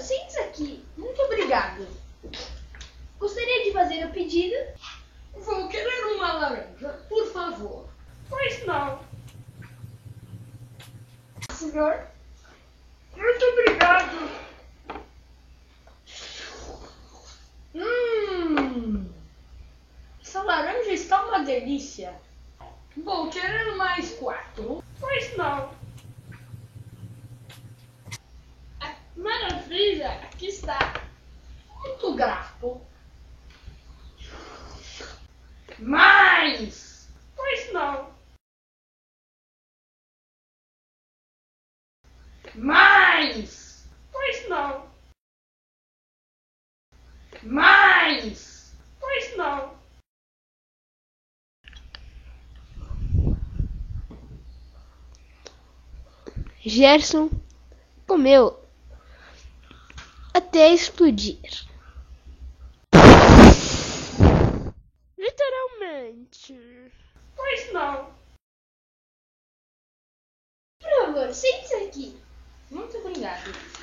sente-se aqui. Muito obrigado. Gostaria de fazer o pedido? Vou querer uma laranja, por favor. Pois não. Senhor? Muito obrigado. Essa laranja está uma delícia. Vou querer mais 4. Pois não. Maravilha, aqui está. Muito grato. Mais. Pois não. Mais. Pois não. Mais. Pois não. Gerson comeu até explodir. Literalmente. Pois não. Por favor, sente-se aqui. Muito obrigado.